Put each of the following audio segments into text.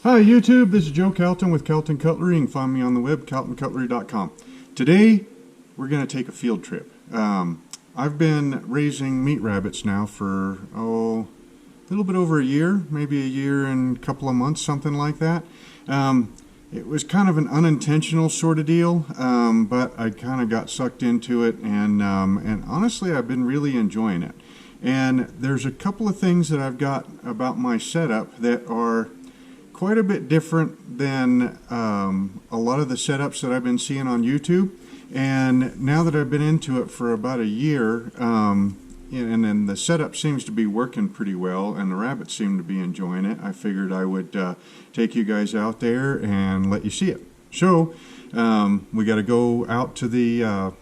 Hi YouTube, this is Joe Calton with Calton Cutlery. You can find me on the web, caltoncutlery.com. Today we're going to take a field trip. I've been raising meat rabbits now for a little bit over a year, maybe a year and a couple of months, something like that. It was kind of an unintentional sort of deal, but I kind of got sucked into it, and honestly I've been really enjoying it. And there's a couple of things that I've got about my setup that are quite a bit different than a lot of the setups that I've been seeing on YouTube. And now that I've been into it for about a year, and then the setup seems to be working pretty well and the rabbits seem to be enjoying it, I figured I would take you guys out there and let you see it. So we got to go out to the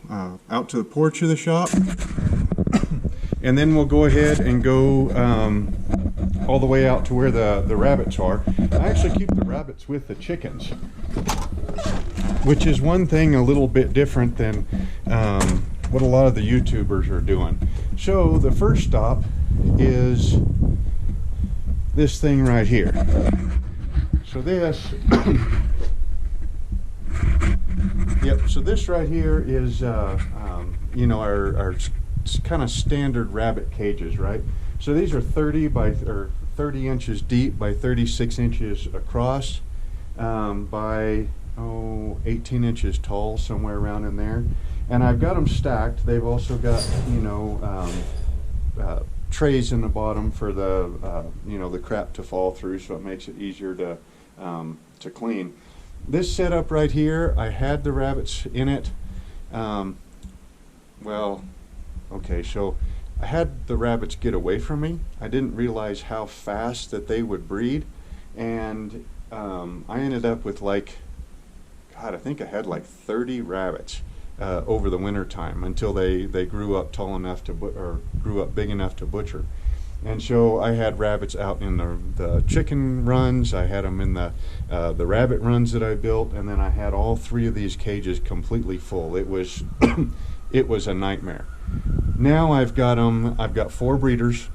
porch of the shop, and then we'll go ahead and go all the way out to where the rabbits are. I actually keep the rabbits with the chickens, which is one thing a little bit different than what a lot of the YouTubers are doing. So the first stop is this thing right here. So this yep, so this right here is you know, our kind of standard rabbit cages, right? So these are 30 inches deep by 36 inches across, by 18 inches tall, somewhere around in there. And I've got them stacked. They've also got, you know, trays in the bottom for the you know, the crap to fall through, so it makes it easier to clean. This setup right here, I had the rabbits in it. Well, okay, so I had the rabbits get away from me. I didn't realize how fast that they would breed, and I ended up with, like, God, I think I had like 30 rabbits over the winter time until they grew up tall enough to grew up big enough to butcher. And so I had rabbits out in the chicken runs. I had them in the rabbit runs that I built, and then I had all three of these cages completely full. It was it was a nightmare. Now I've got 4 breeders,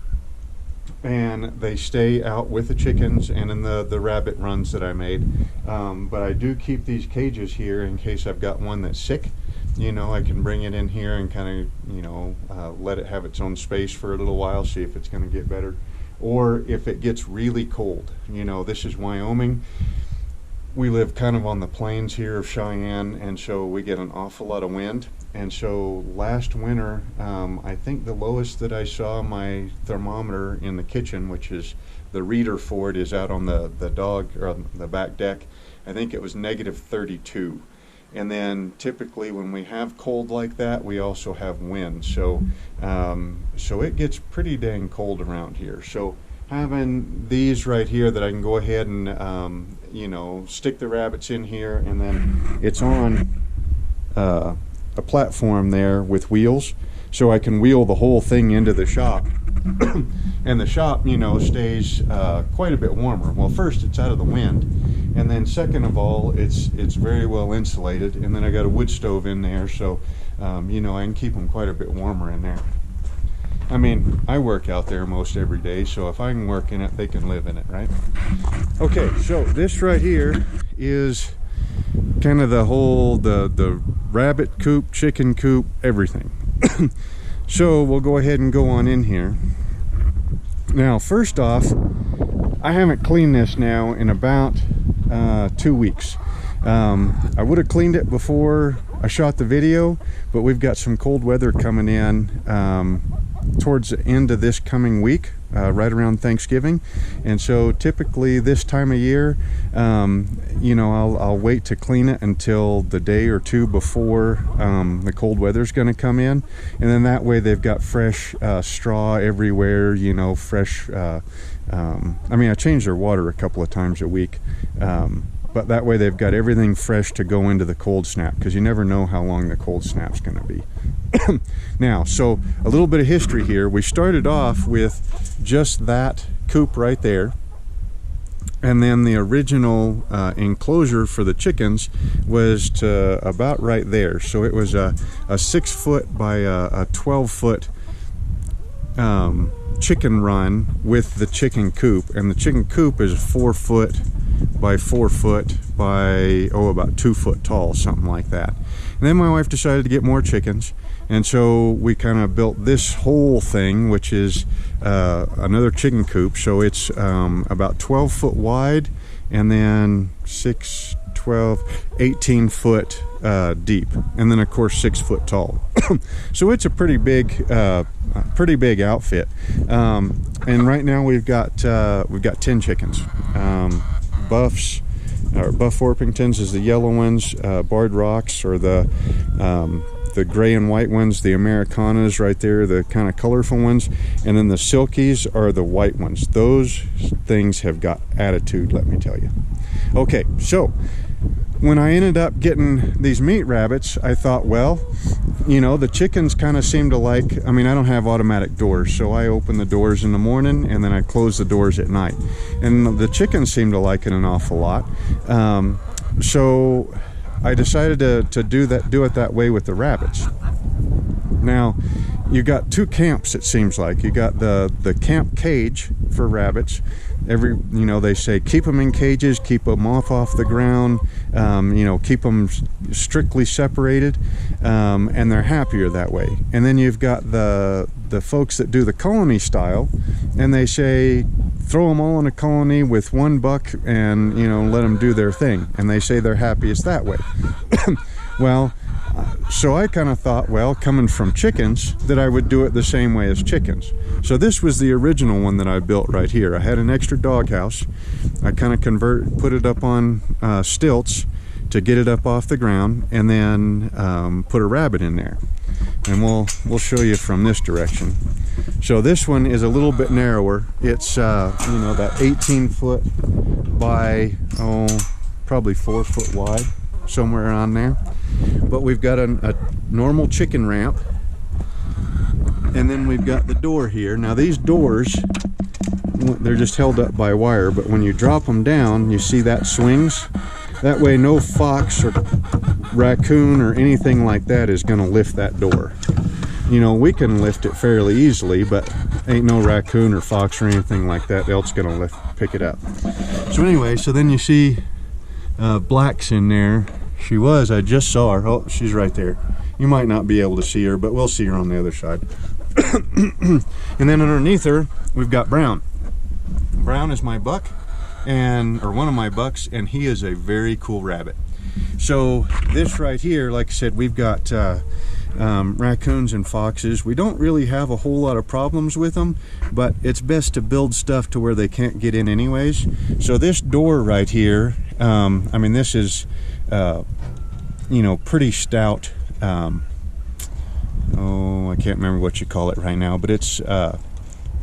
and they stay out with the chickens and in the rabbit runs that I made. But I do keep these cages here in case I've got one that's sick. You know, I can bring it in here and kind of, you know, let it have its own space for a little while, see if it's going to get better. Or if it gets really cold. You know, this is Wyoming. We live kind of on the plains here of Cheyenne, and so we get an awful lot of wind. And so last winter, I think the lowest that I saw my thermometer in the kitchen, which is the reader for it is out on the dog, or on the back deck, I think it was -32. And then typically when we have cold like that, we also have wind. So so it gets pretty dang cold around here. So having these right here that I can go ahead and you know, stick the rabbits in here, and then it's on a platform there with wheels, so I can wheel the whole thing into the shop. And the shop, you know, stays quite a bit warmer. Well, first, it's out of the wind, and then second of all, it's very well insulated, and then I got a wood stove in there, so you know, I can keep them quite a bit warmer in there. I mean, I work out there most every day, so if I can work in it, they can live in it, right? Okay, so this right here is kind of the whole the rabbit coop, chicken coop, everything. So we'll go ahead and go on in here. Now, first off, I haven't cleaned this now in about 2 weeks. I would have cleaned it before I shot the video, but we've got some cold weather coming in towards the end of this coming week, right around Thanksgiving. And so typically this time of year, you know, I'll wait to clean it until the day or two before the cold weather's going to come in, and then that way they've got fresh straw everywhere, you know, fresh I mean, I change their water a couple of times a week, but that way they've got everything fresh to go into the cold snap, because you never know how long the cold snap's going to be. Now, so a little bit of history here. We started off with just that coop right there, and then the original enclosure for the chickens was to about right there. So it was a 6 foot by a 12 foot chicken run with the chicken coop, and the chicken coop is 4 foot by 4 foot by, oh, about 2 foot tall, something like that. And then my wife decided to get more chickens, and so we kind of built this whole thing, which is another chicken coop. So it's about 12 foot wide, and then 6, 12, 18 foot deep, and then of course 6 foot tall. So it's a pretty big outfit. And right now we've got 10 chickens. Buffs, or Buff Orpingtons is the yellow ones, Barred Rocks or the gray and white ones, the Americanas right there, the kind of colorful ones, and then the Silkies are the white ones. Those things have got attitude, let me tell you. Okay, so when I ended up getting these meat rabbits, I thought, well, you know, the chickens kind of seem to like, I mean, I don't have automatic doors, so I open the doors in the morning and then I close the doors at night. And the chickens seem to like it an awful lot. So I decided to do it that way with the rabbits. Now, you got 2 camps, it seems like. You got the camp cage for rabbits. You know, they say keep them in cages, keep them off the ground, you know, keep them strictly separated, and they're happier that way. And then you've got the folks that do the colony style, and they say throw them all in a colony with 1 buck and, you know, let them do their thing, and they say they're happiest that way. Well, so I kind of thought, well, coming from chickens, that I would do it the same way as chickens. So this was the original one that I built right here. I had an extra doghouse. I kind of put it up on stilts to get it up off the ground, and then put a rabbit in there. And we'll show you from this direction. So this one is a little bit narrower. It's you know, that 18 foot by, oh, probably 4 foot wide, somewhere around there. But we've got a normal chicken ramp, and then we've got the door here. Now these doors, they're just held up by wire, but when you drop them down, you see that swings. That way no fox or raccoon or anything like that is going to lift that door. You know, we can lift it fairly easily, but ain't no raccoon or fox or anything like that else going to pick it up. So anyway, so then you see Black's in there. I just saw her. Oh, she's right there. You might not be able to see her, but we'll see her on the other side. And then underneath her, we've got Brown. Brown is my buck, or one of my bucks, and he is a very cool rabbit. So this right here, like I said, we've got raccoons and foxes. We don't really have a whole lot of problems with them, but it's best to build stuff to where they can't get in anyways. So this door right here, I mean, this is you know, pretty stout, oh, I can't remember what you call it right now, but it's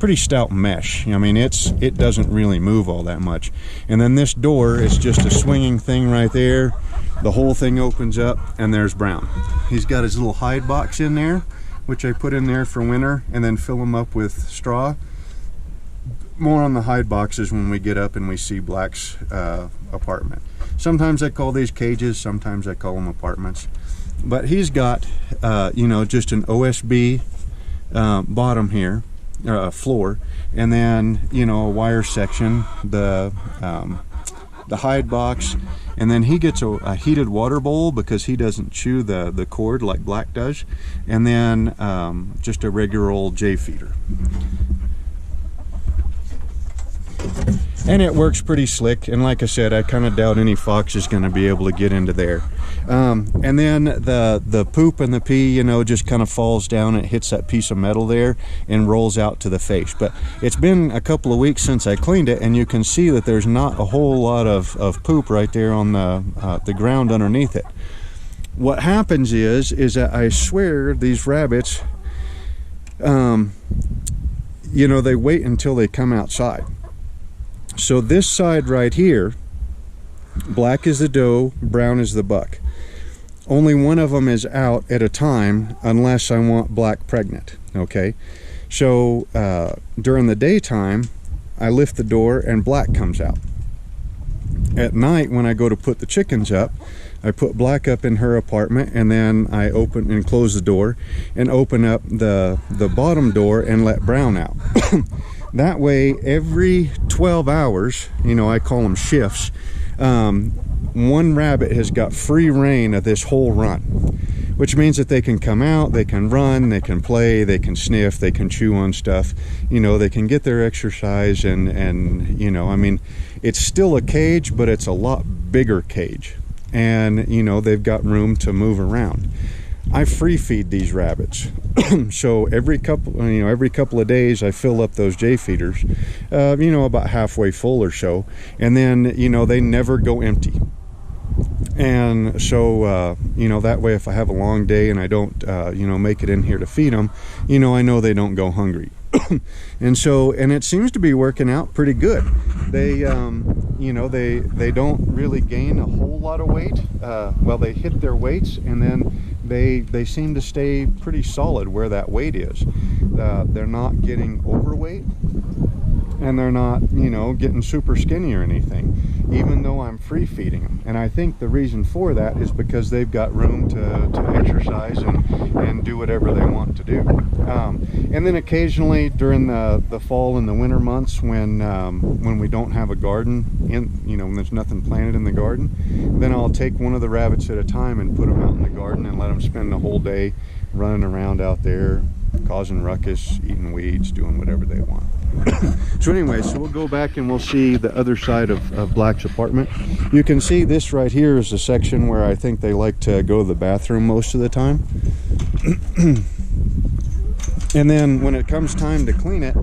pretty stout mesh. I mean, it doesn't really move all that much. And then this door is just a swinging thing right there. The whole thing opens up, and there's Brown. He's got his little hide box in there, which I put in there for winter, and then fill him up with straw. More on the hide boxes when we get up and we see Black's apartment. Sometimes I call these cages, sometimes I call them apartments. But he's got, you know, just an OSB bottom here, floor, and then, you know, a wire section, the hide box, and then he gets a heated water bowl because he doesn't chew the cord like Black does, and then just a regular old J feeder. And it works pretty slick, and like I said, I kind of doubt any fox is going to be able to get into there. And then the poop and the pee, you know, just kind of falls down, it hits that piece of metal there and rolls out to the face. But it's been a couple of weeks since I cleaned it, and you can see that there's not a whole lot of poop right there on the ground underneath it. What happens is that I swear these rabbits, you know, they wait until they come outside. So this side right here, Black is the doe, Brown is the buck. Only one of them is out at a time unless I want Black pregnant, okay? So during the daytime, I lift the door and Black comes out. At night, when I go to put the chickens up, I put Black up in her apartment, and then I open and close the door and open up the bottom door and let Brown out. That way, every 12 hours, you know, I call them shifts, one rabbit has got free reign of this whole run, which means that they can come out, they can run, they can play, they can sniff, they can chew on stuff, they can get their exercise, and I mean, it's still a cage, but it's a lot bigger cage, and they've got room to move around. I free feed these rabbits. So every couple of days I fill up those J feeders, about halfway full or so, and then they never go empty. And so that way, if I have a long day and I don't make it in here to feed them, I know they don't go hungry. and it seems to be working out pretty good. They they don't really gain a whole lot of weight. Well, they hit their weights, and then they seem to stay pretty solid where that weight is. They're not getting overweight, and they're not getting super skinny or anything, even though I'm free feeding them. And I think the reason for that is because they've got room to exercise and do whatever they want to do. And then occasionally during the fall and the winter months, when we don't have a garden, when there's nothing planted in the garden, then I'll take one of the rabbits at a time and put them out in the garden and let them spend the whole day running around out there, causing ruckus, eating weeds, doing whatever they want. So anyway, so we'll go back and we'll see the other side of Black's apartment. You can see this right here is the section where I think they like to go to the bathroom most of the time. And then when it comes time to clean it,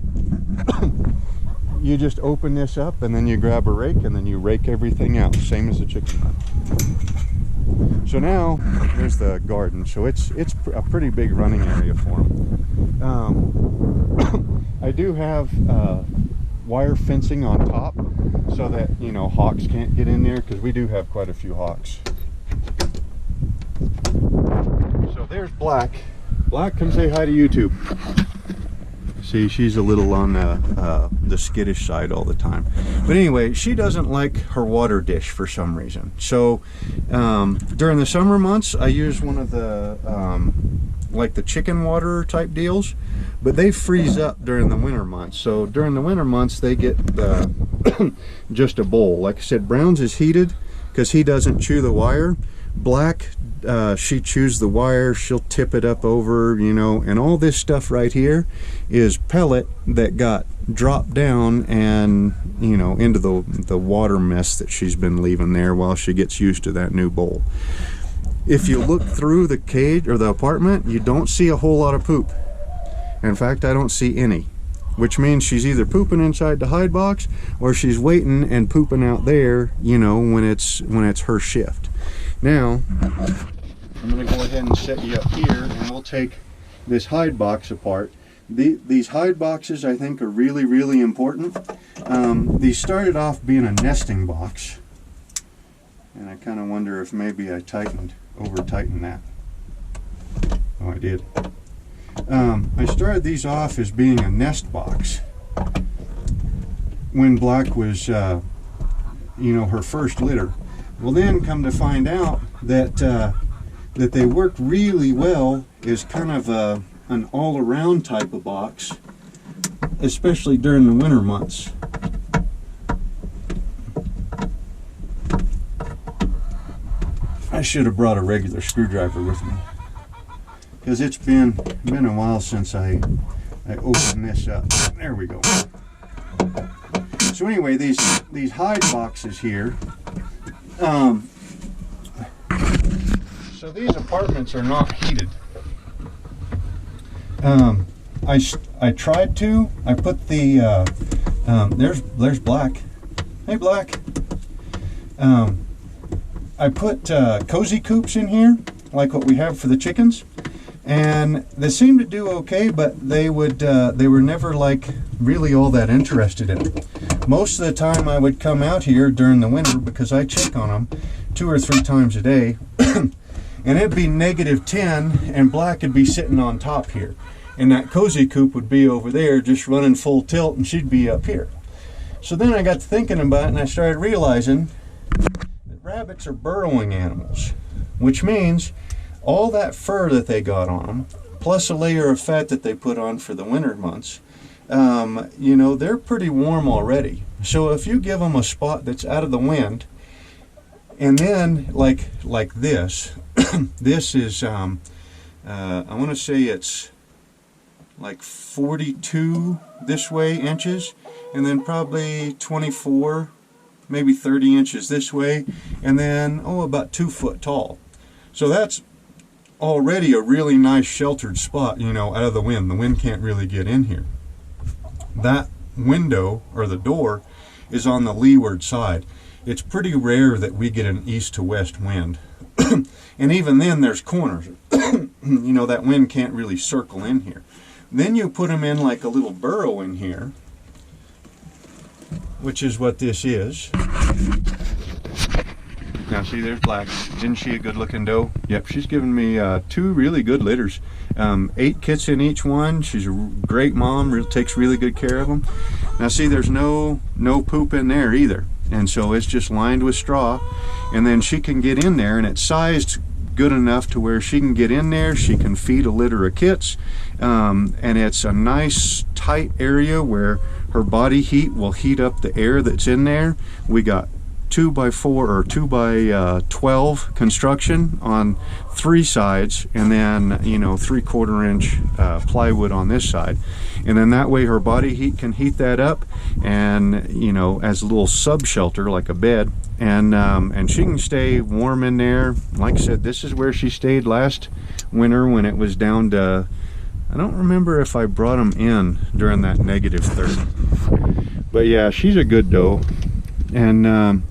you just open this up and then you grab a rake and then you rake everything out, same as the chicken run. So now there's the garden. So it's a pretty big running area for them. I do have wire fencing on top so that hawks can't get in there, because we do have quite a few hawks. So there's Black. Black, come say hi to YouTube. See, she's a little on the skittish side all the time. But anyway, she doesn't like her water dish for some reason. So during the summer months, I use one of the like the chicken water type deals, but they freeze up during the winter months. So during the winter months, they get just a bowl. Like I said, Brown's is heated because he doesn't chew the wire. Black, she chews the wire, she'll tip it up over, and all this stuff right here is pellet that got dropped down and, into the water mess that she's been leaving there while she gets used to that new bowl. If you look through the cage or the apartment, you don't see a whole lot of poop. In fact, I don't see any, which means she's either pooping inside the hide box or she's waiting and pooping out there, when it's her shift. Now, I'm going to go ahead and set you up here, and we'll take this hide box apart. These hide boxes, I think, are really, really important. These started off being a nesting box, and I kind of wonder if maybe I over-tightened that. Oh, I did. I started these off as being a nest box when Black was, her first litter. Well, then come to find out that that they work really well as kind of an all-around type of box, especially during the winter months. I should have brought a regular screwdriver with me, because it's been a while since I opened this up. There we go. So anyway, these hide boxes here. So these apartments are not heated. I tried to. I put the there's Black. Hey, Black. I put cozy coops in here, like what we have for the chickens, and they seemed to do okay, but they were never like really all that interested in it. Most of the time I would come out here during the winter, because I check on them 2 or 3 times a day, and it'd be -10, and Black would be sitting on top here, and that cozy coop would be over there just running full tilt, and she'd be up here. So then I got to thinking about it, and I started realizing that rabbits are burrowing animals, which means all that fur that they got on them, plus a layer of fat that they put on for the winter months, they're pretty warm already. So if you give them a spot that's out of the wind, And then like this, this is I want to say it's like 42 this way inches, and then probably 24, maybe 30 inches this way, and then about 2 foot tall. So that's already a really nice sheltered spot, you know, out of the wind. The wind can't really get in here. That window or the door is on the leeward side. It's pretty rare that we get an east to west wind. And even then there's corners. You know, that wind can't really circle in here. Then you put them in like a little burrow in here, which is what this is. Now see, there's Black. Isn't she a good looking doe? Yep, she's given me 2 really good litters. 8 kits in each one. She's a great mom, takes really good care of them. Now see, there's no poop in there either. And so it's just lined with straw. And then she can get in there, and it's sized good enough to where she can get in there. She can feed a litter of kits. And it's a nice tight area where her body heat will heat up the air that's in there. We got 2x4 or 2x12 construction on 3 sides, and then, you know, 3/4 inch plywood on this side. And then that way her body heat can heat that up, and, you know, as a little sub shelter like a bed, and she can stay warm in there. Like I said, this is where she stayed last winter when it was down to, I don't remember if I brought them in during that -30. But yeah, she's a good doe. And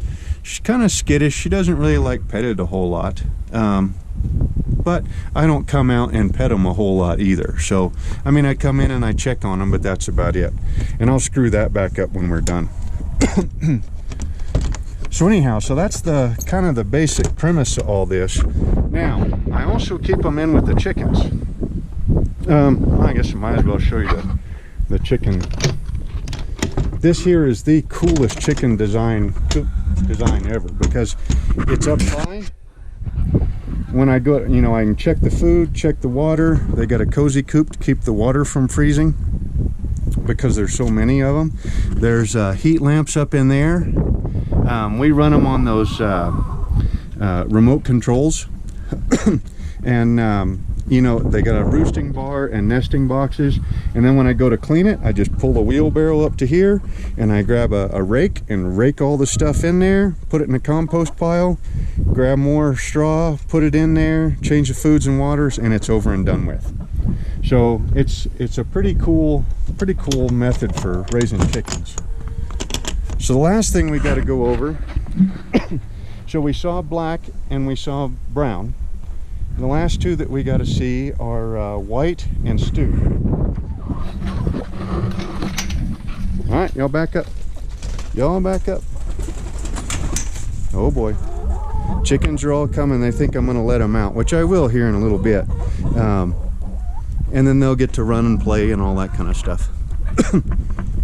she's kind of skittish. She doesn't really like petted a whole lot. But I don't come out and pet them a whole lot either. So, I mean, I come in and I check on them, but that's about it. And I'll screw that back up when we're done. So anyhow, so that's the kind of the basic premise of all this. Now, I also keep them in with the chickens. I guess I might as well show you the chicken. This here is the coolest chicken design ever, because it's up high. When I go, you know, I can check the food, check the water. They got a cozy coop to keep the water from freezing because there's so many of them. There's heat lamps up in there. We run them on those remote controls. And you know, they got a roosting bar and nesting boxes. And then when I go to clean it, I just pull the wheelbarrow up to here, and I grab a rake and rake all the stuff in there, put it in a compost pile, grab more straw, put it in there, change the foods and waters, and it's over and done with. So it's a pretty cool method for raising chickens. So the last thing we got to go over, so we saw Black and we saw Brown. The last 2 that we got to see are White and Stu. All right, y'all back up. Y'all back up. Oh boy. Chickens are all coming. They think I'm going to let them out, which I will here in a little bit. And then they'll get to run and play and all that kind of stuff.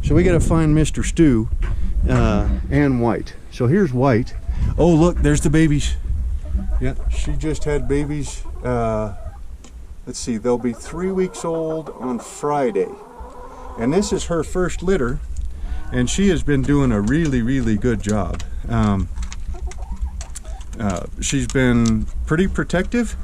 So we got to find Mr. Stu and White. So here's White. Oh, look, there's the babies. Yeah, she just had babies. Let's see, they'll be 3 weeks old on Friday. And this is her first litter, and she has been doing a really good job. She's been pretty protective.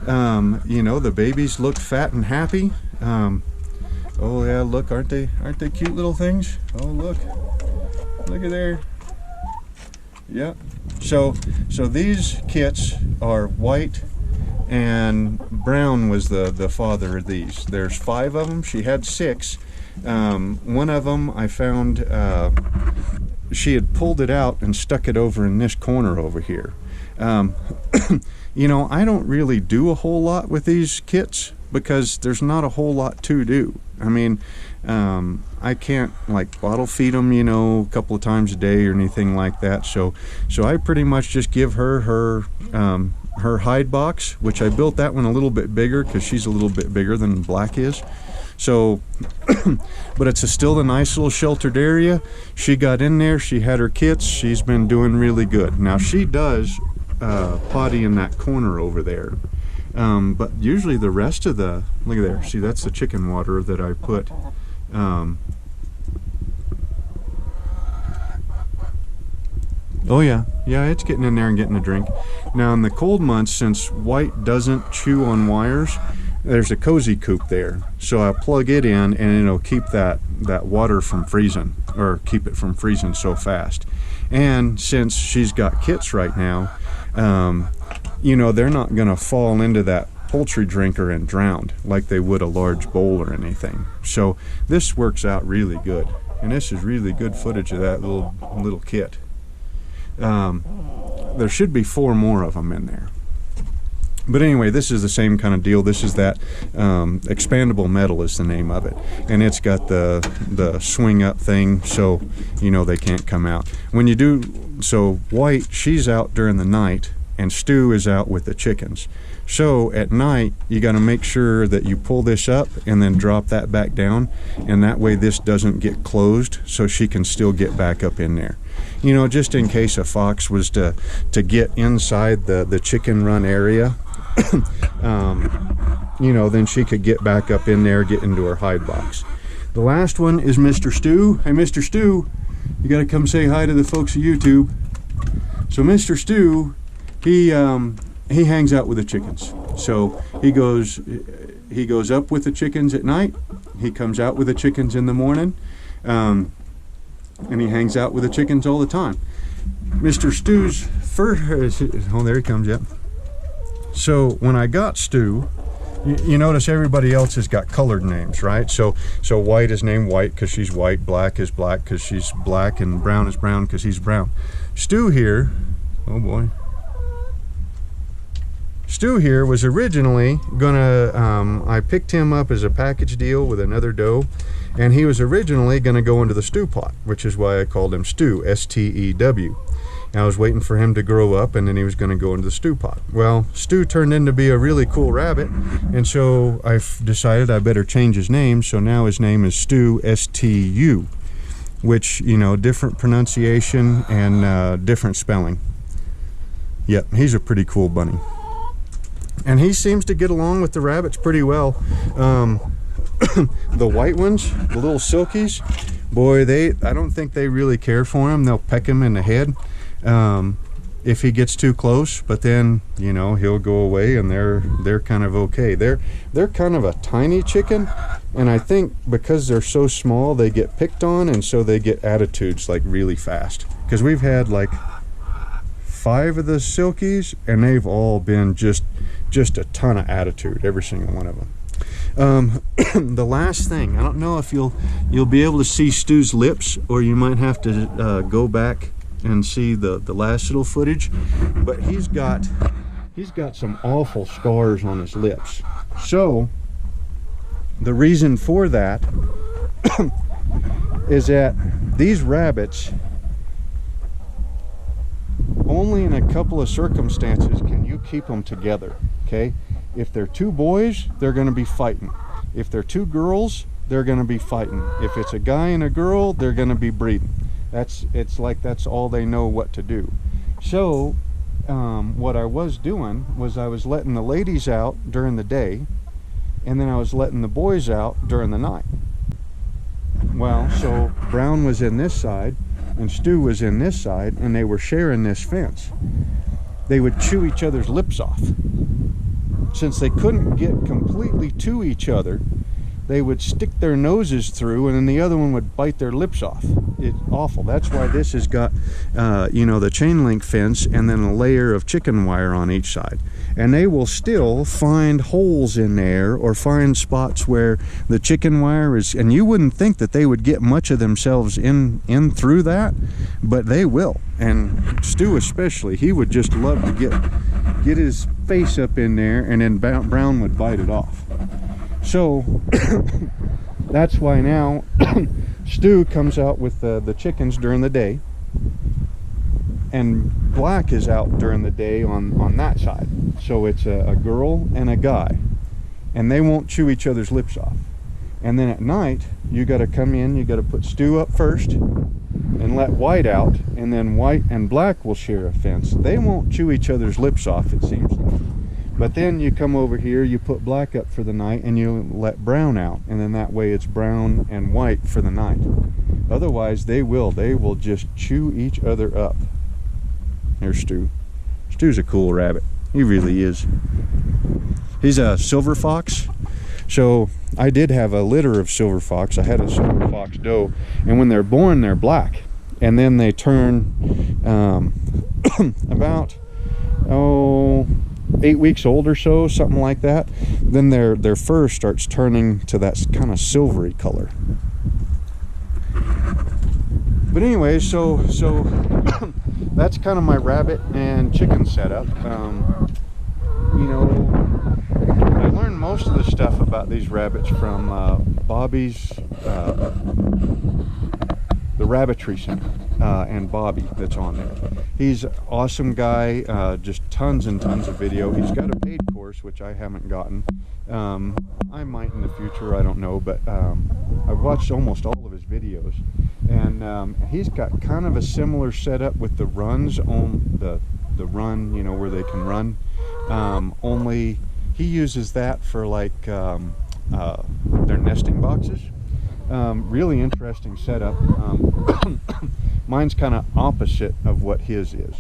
You know, the babies look fat and happy. Oh yeah, look, aren't they cute little things? Oh, look at there. Yep. So these kits are White, and Brown was the father of these. There's 5 of them. She had 6. One of them I found, she had pulled it out and stuck it over in this corner over here. You know, I don't really do a whole lot with these kits because there's not a whole lot to do. I mean, I can't like bottle feed them, you know, a couple of times a day or anything like that. So I pretty much just give her hide box, which I built that one a little bit bigger because she's a little bit bigger than Black is. So, but it's still a nice little sheltered area. She got in there, she had her kits, she's been doing really good. Now she does potty in that corner over there. But usually the rest of the, look at there, see that's the chicken water that I put. Oh yeah, yeah, it's getting in there and getting a drink. Now in the cold months, since white doesn't chew on wires, there's a cozy coop there. So I plug it in and it'll keep that water from freezing, or keep it from freezing so fast. And since she's got kits right now, you know, they're not gonna fall into that poultry drinker and drown like they would a large bowl or anything. So this works out really good. And this is really good footage of that little kit. There should be 4 more of them in there. But anyway, this is the same kind of deal. This is that expandable metal is the name of it. And it's got the swing up thing, so you know they can't come out. When you do, so White, she's out during the night, and Stu is out with the chickens. So at night, you got to make sure that you pull this up and then drop that back down, and that way this doesn't get closed, so she can still get back up in there. You know, just in case a fox was to get inside the chicken run area, you know, then she could get back up in there, get into her hide box. The last one is Mr. Stu. Hey, Mr. Stu, you got to come say hi to the folks of YouTube. So Mr. Stu, he hangs out with the chickens. So he goes up with the chickens at night. He comes out with the chickens in the morning, and he hangs out with the chickens all the time. Mr. Stu's first, oh, there he comes, yep. So when I got Stu, you notice everybody else has got colored names, right? So White is named White because she's white, Black is black because she's black, and Brown is brown because he's brown. Stu here, oh boy. Stu here was originally gonna, I picked him up as a package deal with another doe, and he was originally gonna go into the stew pot, which is why I called him Stu, S-T-E-W. I was waiting for him to grow up, and then he was gonna go into the stew pot. Well, Stu turned into be a really cool rabbit, and so I decided I better change his name, so now his name is Stu, S-T-U, which, you know, different pronunciation and different spelling. Yep, he's a pretty cool bunny. And he seems to get along with the rabbits pretty well. The white ones, the little silkies, boy, I don't think they really care for him. They'll peck him in the head if he gets too close, but then, you know, he'll go away, and they're kind of okay. They're kind of a tiny chicken, and I think because they're so small, they get picked on, and so they get attitudes like really fast. Because we've had like 5 of the silkies, and they've all been just a ton of attitude, every single one of them. The last thing, I don't know if you'll be able to see Stu's lips, or you might have to go back and see the last little footage, but he's got some awful scars on his lips. So the reason for that is that these rabbits, only in a couple of circumstances can you keep them together, okay? If they're 2 boys, they're going to be fighting. If they're 2 girls, they're going to be fighting. If it's a guy and a girl, they're going to be breeding. It's like that's all they know what to do. So what I was doing was I was letting the ladies out during the day, and then I was letting the boys out during the night. Well, so Brown was in this side, and Stu was in this side, and they were sharing this fence. They would chew each other's lips off. Since they couldn't get completely to each other, they would stick their noses through, and then the other one would bite their lips off. It's awful. That's why this has got, you know, the chain link fence and then a layer of chicken wire on each side. And they will still find holes in there, or find spots where the chicken wire is, and you wouldn't think that they would get much of themselves in through that, but they will. And Stu especially, he would just love to get his face up in there, and then Brown would bite it off. So that's why now Stu comes out with the chickens during the day, and Black is out during the day on that side. So it's a girl and a guy, and they won't chew each other's lips off. And then at night, you got to come in, you got to put Stu up first and let White out, and then White and Black will share a fence. They won't chew each other's lips off, it seems like. But then you come over here, you put Black up for the night, and you let Brown out, and then that way it's Brown and White for the night. Otherwise, they will just chew each other up. Here's Stu. Stu's a cool rabbit. He really is. He's a silver fox. So I did have a litter of silver fox. I had a silver fox doe, and when they're born, they're black, and then they turn about 8 weeks old or so, something like that. Then their fur starts turning to that kind of silvery color. But anyway, so that's kind of my rabbit and chicken setup. You know, I learned most of the stuff about these rabbits from Bobby's, the Rabbitry Center, and Bobby that's on there. He's an awesome guy, just tons and tons of video. He's got a paid course, which I haven't gotten. I might in the future, I don't know, but I've watched almost all of his videos. And he's got kind of a similar setup with the runs on the run, you know, where they can run. Only he uses that for like their nesting boxes. Really interesting setup. Mine's kind of opposite of what his is.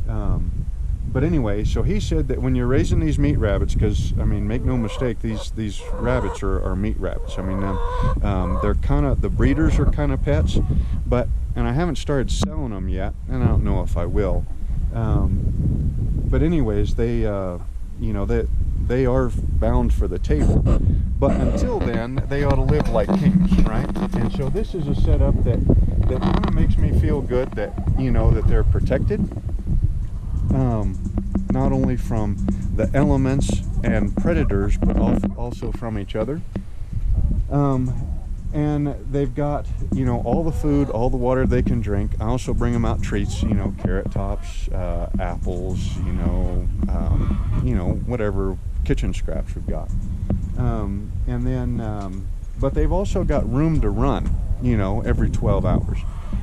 But anyway, so he said that when you're raising these meat rabbits, because I mean, make no mistake, these rabbits are meat rabbits. I mean, they're kind of, the breeders are kind of pets, and I haven't started selling them yet, and I don't know if I will. But anyways, they you know, they are bound for the table. But until then, they ought to live like kings, right? And so this is a setup that kind of makes me feel good that, you know, that they're protected. Not only from the elements and predators, but also from each other. And they've got, you know, all the food, all the water they can drink. I also bring them out treats, you know, carrot tops, apples, you know, whatever kitchen scraps we've got. And then, but they've also got room to run, you know, every 12 hours.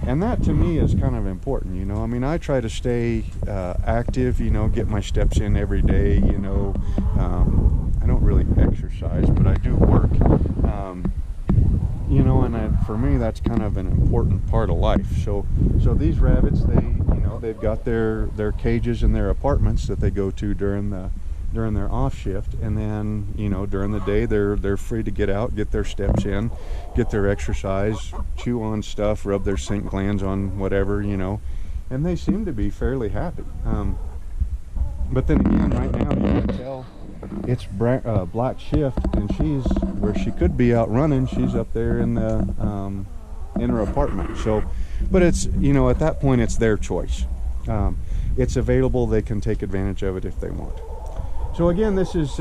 And that to me is kind of important, you know. I mean, I try to stay active, you know, get my steps in every day, you know. I don't really exercise, but I do work. You know, and for me, that's kind of an important part of life. So these rabbits, they've got their cages in their apartments that they go to during their off shift, and then, you know, during the day they're free to get out, get their steps in, get their exercise, chew on stuff, rub their scent glands on whatever, you know, and they seem to be fairly happy. But then again, right now you can tell it's black shift, and she's where she could be out running. She's up there in the in her apartment. So, but it's, you know, at that point it's their choice. It's available. They can take advantage of it if they want. So again, this is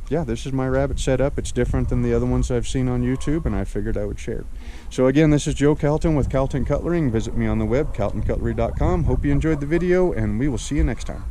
this is my rabbit setup. It's different than the other ones I've seen on YouTube, and I figured I would share. So again, this is Joe Calton with Calton Cutlery. Visit me on the web, caltoncutlery.com. Hope you enjoyed the video, and we will see you next time.